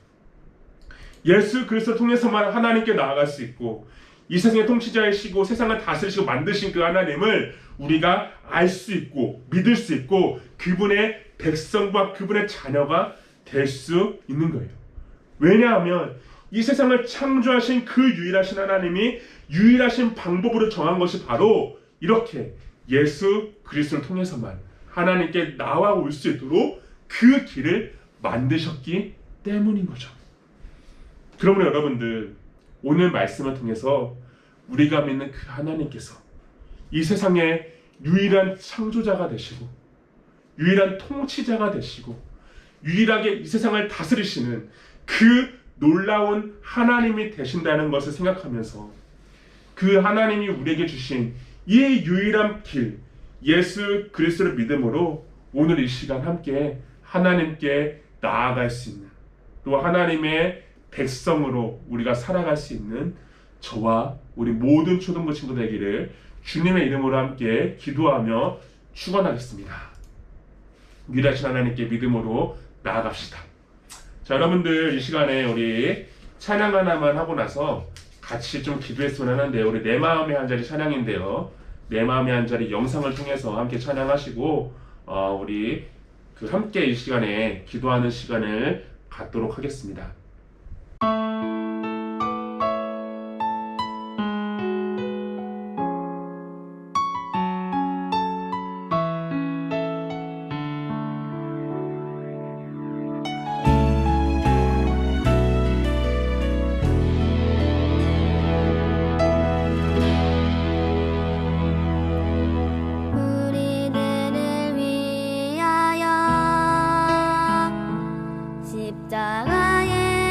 예수 그리스도를 통해서만 하나님께 나아갈 수 있고, 이 세상의 통치자이시고 세상을 다스리시고 만드신 그 하나님을 우리가 알 수 있고 믿을 수 있고 그분의 백성과 그분의 자녀가 될 수 있는 거예요. 왜냐하면 이 세상을 창조하신 그 유일하신 하나님이 유일하신 방법으로 정한 것이 바로 이렇게 예수 그리스도를 통해서만 하나님께 나아올 수 있도록 그 길을 만드셨기 때문인 거죠. 그러므로 여러분들, 오늘 말씀을 통해서 우리가 믿는 그 하나님께서 이 세상의 유일한 창조자가 되시고 유일한 통치자가 되시고 유일하게 이 세상을 다스리시는 그 놀라운 하나님이 되신다는 것을 생각하면서 그 하나님이 우리에게 주신 이 유일한 길, 예수 그리스도를 믿음으로 오늘 이 시간 함께 하나님께 나아갈 수 있는, 또 하나님의 백성으로 우리가 살아갈 수 있는 저와 우리 모든 초등부 친구들 되기를 주님의 이름으로 함께 기도하며 축원하겠습니다. 유일하신 하나님께 믿음으로 나아갑시다. 자, 여러분들, 이 시간에 우리 찬양 하나만 하고 나서 같이 좀 기도했으면 하는데, 우리 내 마음의 한 자리 찬양인데요, 내 마음의 한 자리 영상을 통해서 함께 찬양하시고 우리 그 함께 이 시간에 기도하는 시간을 갖도록 하겠습니다. 십자가에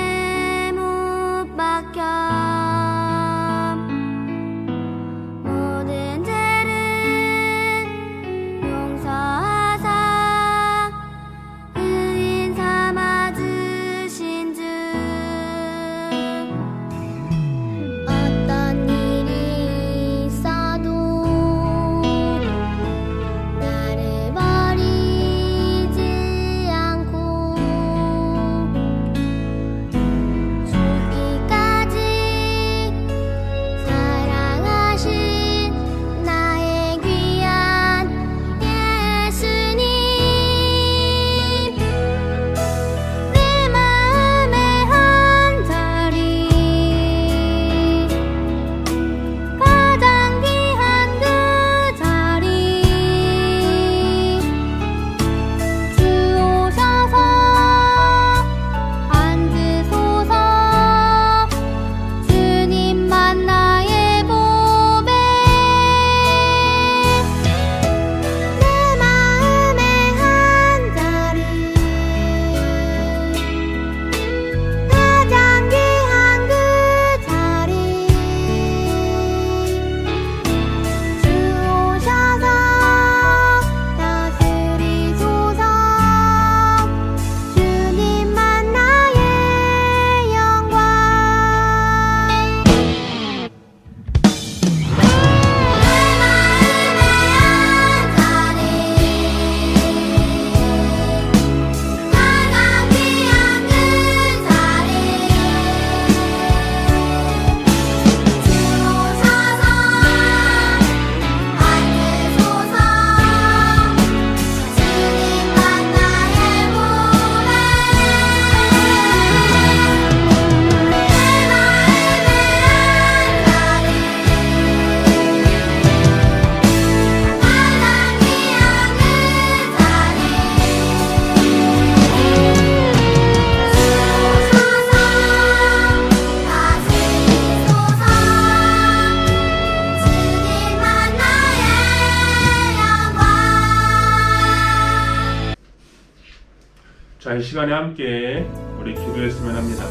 자, 이 시간에 함께 우리 기도했으면 합니다.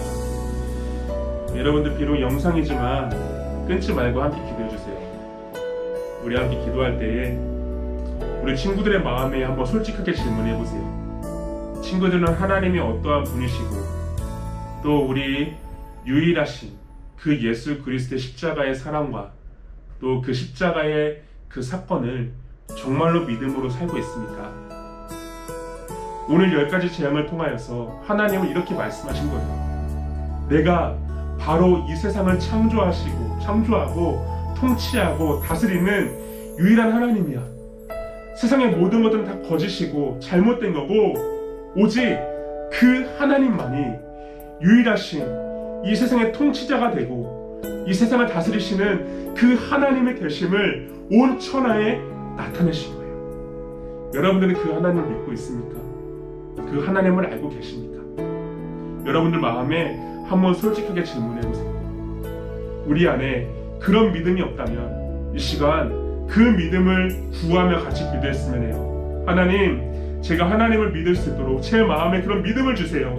여러분들 비록 영상이지만 끊지 말고 함께 기도해 주세요. 우리 함께 기도할 때에 우리 친구들의 마음에 한번 솔직하게 질문해 보세요. 친구들은 하나님이 어떠한 분이시고 또 우리 유일하신 그 예수 그리스도의 십자가의 사랑과 또 그 십자가의 그 사건을 정말로 믿음으로 살고 있습니까? 오늘 10가지 재앙을 통하여서 하나님은 이렇게 말씀하신 거예요. 내가 바로 이 세상을 창조하고 통치하고 다스리는 유일한 하나님이야. 세상의 모든 것들은 다 거짓이고 잘못된 거고 오직 그 하나님만이 유일하신 이 세상의 통치자가 되고 이 세상을 다스리시는 그 하나님의 되심을 온 천하에 나타내신 거예요. 여러분들은 그 하나님을 믿고 있습니까? 그 하나님을 알고 계십니까? 여러분들 마음에 한번 솔직하게 질문해 보세요. 우리 안에 그런 믿음이 없다면 이 시간 그 믿음을 구하며 같이 기도했으면 해요. 하나님, 제가 하나님을 믿을 수 있도록 제 마음에 그런 믿음을 주세요.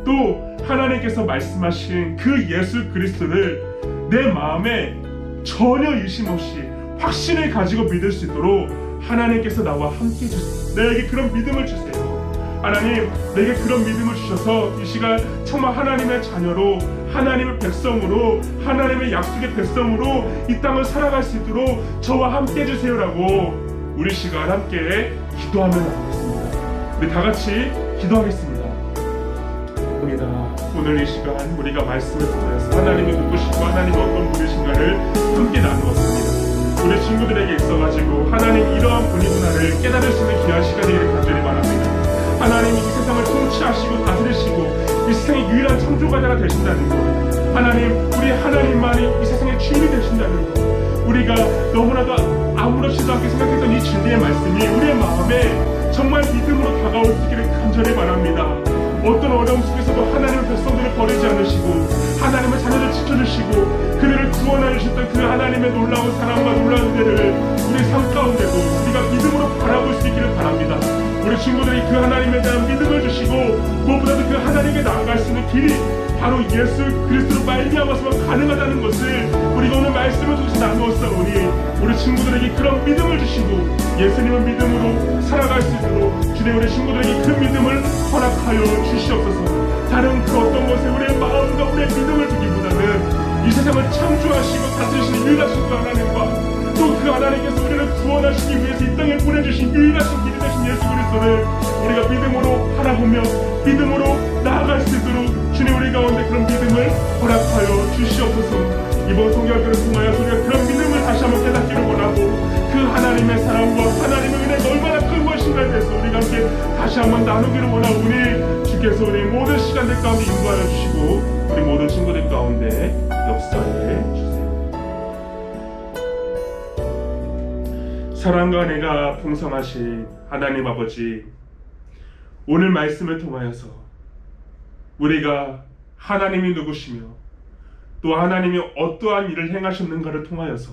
또 하나님께서 말씀하신 그 예수 그리스도를 내 마음에 전혀 의심 없이 확신을 가지고 믿을 수 있도록 하나님께서 나와 함께 해주세요. 나에게 그런 믿음을 주세요. 하나님, 내게 그런 믿음을 주셔서 이 시간 정말 하나님의 자녀로, 하나님의 백성으로, 하나님의 약속의 백성으로 이 땅을 살아갈 수 있도록 저와 함께 해주세요라고 우리 시간 함께 기도하면 나오겠습니다. 우리 다 같이 기도하겠습니다. 오늘 이 시간 우리가 말씀을 통해서 하나님이 누구시고 하나님이 어떤 분이신가를 함께 나누었습니다. 우리 친구들에게 있어가지고 하나님 이러한 분이구나를 깨달을 수 있는 귀한 시간이 되기를 간절히 바랍니다. 하나님이 이 세상을 통치하시고 다스리시고 이 세상의 유일한 창조자가 되신다는 것, 하나님, 우리 하나님만이 이 세상의 주인이 되신다는 것, 우리가 너무나도 아무렇지도 않게 생각했던 이 진리의 말씀이 우리의 마음에 정말 믿음으로 다가올 수 있기를 간절히 바랍니다. 어떤 어려움 속에서도 하나님의 백성들을 버리지 않으시고 하나님의 자녀를 지켜주시고 그들을 구원하여 주셨던 그 하나님의 놀라운 사랑과 놀라운 은혜를 우리 삶 가운데도 우리가 믿음으로 바라볼 수 있기를 바랍니다. 우리 친구들이 그 하나님에 대한 믿음을 주시고 무엇보다도 그 하나님께 나아갈 수 있는 길이 바로 예수 그리스도로 말미암아서만 가능하다는 것을 우리가 오늘 말씀을 통해서 나누었사오니 우리 친구들에게 그런 믿음을 주시고 예수님을 믿음으로 살아갈 수 있도록 주님 우리 친구들에게 그 믿음을 허락하여 주시옵소서. 다른 그 어떤 것에 우리의 마음과 우리의 믿음을 두기보다는 이 세상을 창조하시고 다스리시는 유일하신 그 하나님과 또 그 하나님께서 우리를 구원하시기 위해서 이 땅에 보내주신 유일하신 길이 되신 예수 그리스도를 우리가 믿음으로 바라보며 믿음으로 나아갈 수 있도록 주님 우리 가운데 그런 믿음을 허락하여 주시옵소서. 이번 성경을 통하여 우리가 그런 믿음을 다시 한번 깨닫기를 원하고 그 하나님의 사랑과 하나님의 은혜가 얼마나 큰 것인가에 대해서 우리가 함께 다시 한번 나누기를 원하오니 주께서 우리 모든 시간들 가운데 인도하여 주시고 우리 모든 친구들 가운데 역사해 주세요. 사랑과 은혜가 풍성하신 하나님 아버지, 오늘 말씀을 통하여서 우리가 하나님이 누구시며 또 하나님이 어떠한 일을 행하셨는가를 통하여서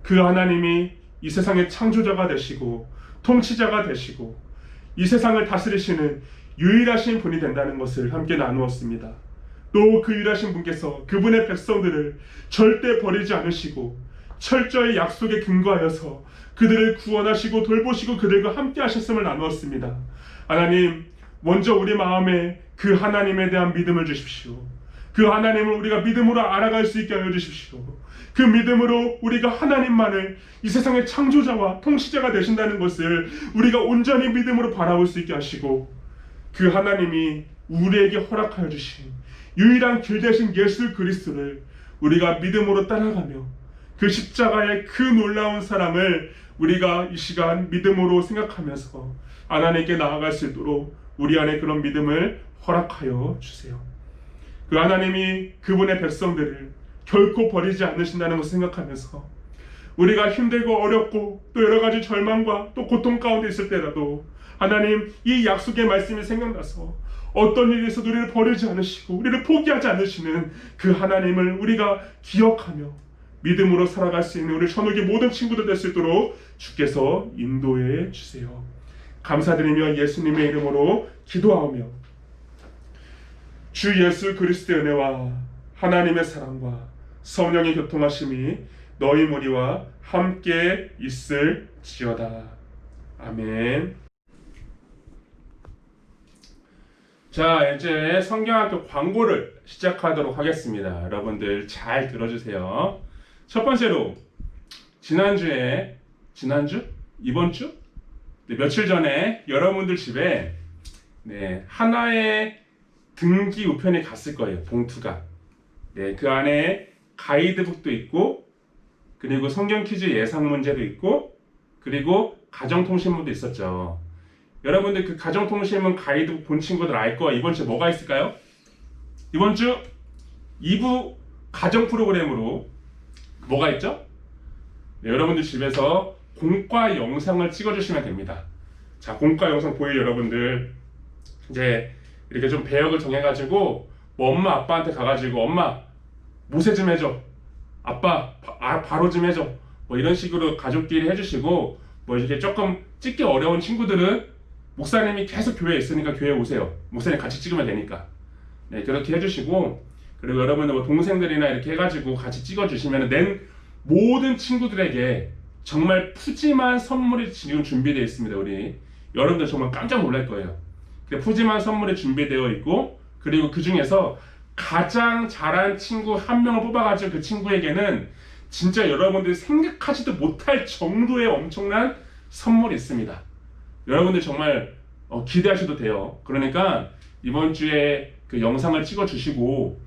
그 하나님이 이 세상의 창조자가 되시고 통치자가 되시고 이 세상을 다스리시는 유일하신 분이 된다는 것을 함께 나누었습니다. 또 그 유일하신 분께서 그분의 백성들을 절대 버리지 않으시고 철저히 약속에 근거하여서 그들을 구원하시고 돌보시고 그들과 함께 하셨음을 나누었습니다. 하나님, 먼저 우리 마음에 그 하나님에 대한 믿음을 주십시오. 그 하나님을 우리가 믿음으로 알아갈 수 있게 하여 주십시오. 그 믿음으로 우리가 하나님만을 이 세상의 창조자와 통치자가 되신다는 것을 우리가 온전히 믿음으로 바라볼 수 있게 하시고 그 하나님이 우리에게 허락하여 주신 유일한 길 되신 예수 그리스도를 우리가 믿음으로 따라가며 그 십자가의 그 놀라운 사랑을 우리가 이 시간 믿음으로 생각하면서 하나님께 나아갈 수 있도록 우리 안에 그런 믿음을 허락하여 주세요. 그 하나님이 그분의 백성들을 결코 버리지 않으신다는 것을 생각하면서 우리가 힘들고 어렵고 또 여러 가지 절망과 또 고통 가운데 있을 때라도 하나님, 이 약속의 말씀이 생각나서 어떤 일이 있어도 우리를 버리지 않으시고 우리를 포기하지 않으시는 그 하나님을 우리가 기억하며 믿음으로 살아갈 수 있는 우리 천국의 모든 친구들 될 수 있도록 주께서 인도해 주세요. 감사드리며 예수님의 이름으로 기도하오며 주 예수 그리스도의 은혜와 하나님의 사랑과 성령의 교통하심이 너희 무리와 함께 있을지어다. 아멘. 자, 이제 성경학교 광고를 시작하도록 하겠습니다. 여러분들 잘 들어주세요. 첫 번째로 이번 주? 네, 며칠 전에 여러분들 집에 하나의 등기 우편이 갔을 거예요. 봉투가. 네, 그 안에 가이드북도 있고, 그리고 성경 퀴즈 예상 문제도 있고, 그리고 가정통신문도 있었죠. 여러분들 그 가정통신문 가이드북 본 친구들 알 거야. 이번 주에 뭐가 있을까요? 이번 주 2부 가정 프로그램으로 뭐가 있죠? 네, 여러분들 집에서 공과 영상을 찍어주시면 됩니다. 자, 공과 영상 보일 여러분들 이제 이렇게 좀 배역을 정해가지고 뭐 엄마 아빠한테 가가지고 엄마 모세 좀 해줘, 아빠 바로 좀 해줘, 뭐 이런 식으로 가족끼리 해주시고, 뭐 이렇게 조금 찍기 어려운 친구들은 목사님이 계속 교회에 있으니까 교회에 오세요. 목사님 같이 찍으면 되니까. 네, 그렇게 해주시고, 그리고 여러분들 뭐 동생들이나 이렇게 해가지고 같이 찍어주시면 낸 모든 친구들에게 정말 푸짐한 선물이 지금 준비되어 있습니다. 우리 여러분들 정말 깜짝 놀랄 거예요. 푸짐한 선물이 준비되어 있고, 그리고 그 중에서 가장 잘한 친구 한 명을 뽑아가지고 그 친구에게는 진짜 여러분들이 생각하지도 못할 정도의 엄청난 선물이 있습니다. 여러분들 정말 기대하셔도 돼요. 그러니까 이번 주에 그 영상을 찍어 주시고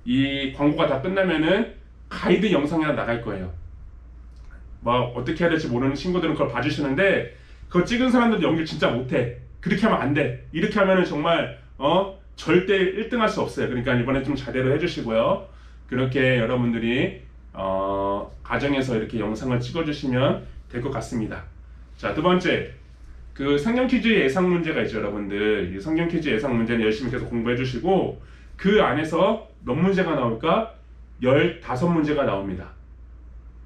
이 광고가 다 끝나면은 가이드 영상이 하나 나갈 거예요. 뭐 어떻게 해야 될지 모르는 친구들은 그걸 봐주시는데, 그거 찍은 사람들도 연기 진짜 못해. 그렇게 하면 안 돼. 이렇게 하면은 정말 절대 1등 할 수 없어요. 그러니까 이번에 좀 제대로 해주시고요. 그렇게 여러분들이 가정에서 이렇게 영상을 찍어주시면 될 것 같습니다. 자, 두 번째, 그 성경 퀴즈 예상 문제가 있죠. 여러분들 이 성경 퀴즈 예상 문제는 열심히 계속 공부해 주시고, 그 안에서 몇 문제가 나올까? 15문제가 나옵니다.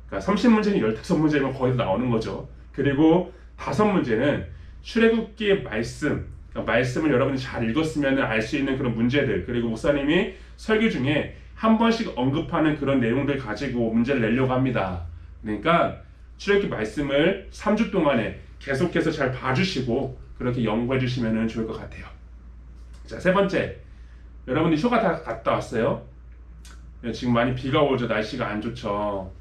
그러니까 30문제는 15문제면 거의 다 나오는 거죠. 그리고 5문제는 출애굽기의 말씀, 그러니까 말씀을 여러분이 잘 읽었으면 알 수 있는 그런 문제들, 그리고 목사님이 설교 중에 한 번씩 언급하는 그런 내용들 가지고 문제를 내려고 합니다. 그러니까 출애굽기 말씀을 3주 동안에 계속해서 잘 봐주시고 그렇게 연구해 주시면 좋을 것 같아요. 자, 세 번째, 여러분이 휴가 다 갔다 왔어요? 지금 많이 비가 오죠. 날씨가 안 좋죠.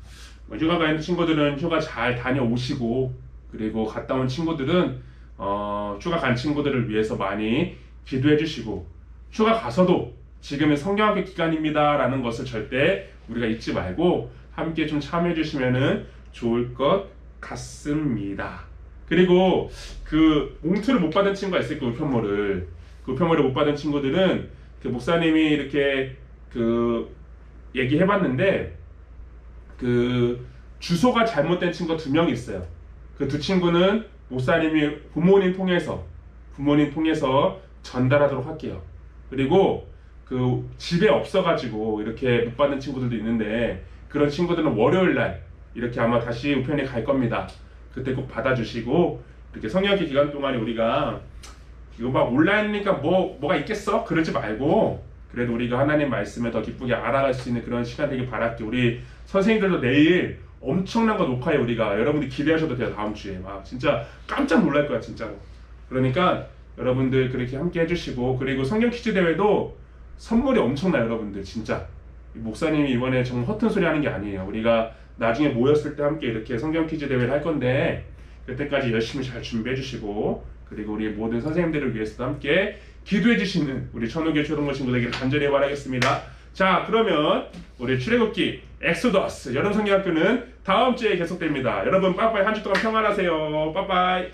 휴가 가 있는 친구들은 휴가 잘 다녀오시고, 그리고 갔다 온 친구들은 휴가 간 친구들을 위해서 많이 기도해 주시고, 휴가 가서도 지금은 성경학교 기간입니다 라는 것을 절대 우리가 잊지 말고 함께 좀 참여해 주시면 좋을 것 같습니다. 그리고 그 봉투를 못 받은 친구가 있을 거예요. 우편물을 못 받은 친구들은 그 목사님이 이렇게 그 얘기해 봤는데, 그 주소가 잘못된 친구가 2명 있어요. 그 두 친구는 목사님이 부모님 통해서 전달하도록 할게요. 그리고 그 집에 없어가지고 이렇게 못 받는 친구들도 있는데, 그런 친구들은 월요일날 이렇게 아마 다시 우편이 갈 겁니다. 그때 꼭 받아주시고, 이렇게 성령학기 기간 동안에 우리가 이거 막 온라인이니까 뭐가 있겠어? 그러지 말고, 그래도 우리가 하나님 말씀을 더 기쁘게 알아갈 수 있는 그런 시간 되길 바랄게요. 우리 선생님들도 내일 엄청난 거 녹화해. 우리가 여러분들이 기대하셔도 돼요. 다음 주에 막 진짜 깜짝 놀랄 거야 진짜로. 그러니까 여러분들 그렇게 함께 해주시고, 그리고 성경 퀴즈 대회도 선물이 엄청나요. 여러분들 진짜 목사님이 이번에 정말 허튼 소리 하는 게 아니에요. 우리가 나중에 모였을 때 함께 이렇게 성경 퀴즈 대회를 할 건데, 그때까지 열심히 잘 준비해 주시고, 그리고 우리 모든 선생님들을 위해서도 함께 기도해 주시는 우리 천호교 초등부 친구들에게 간절히 바라겠습니다. 자, 그러면 우리 출애굽기 엑소더스 여름 성경학교는 다음 주에 계속됩니다. 여러분 빠빠이, 한 주 동안 평안하세요. 빠빠이.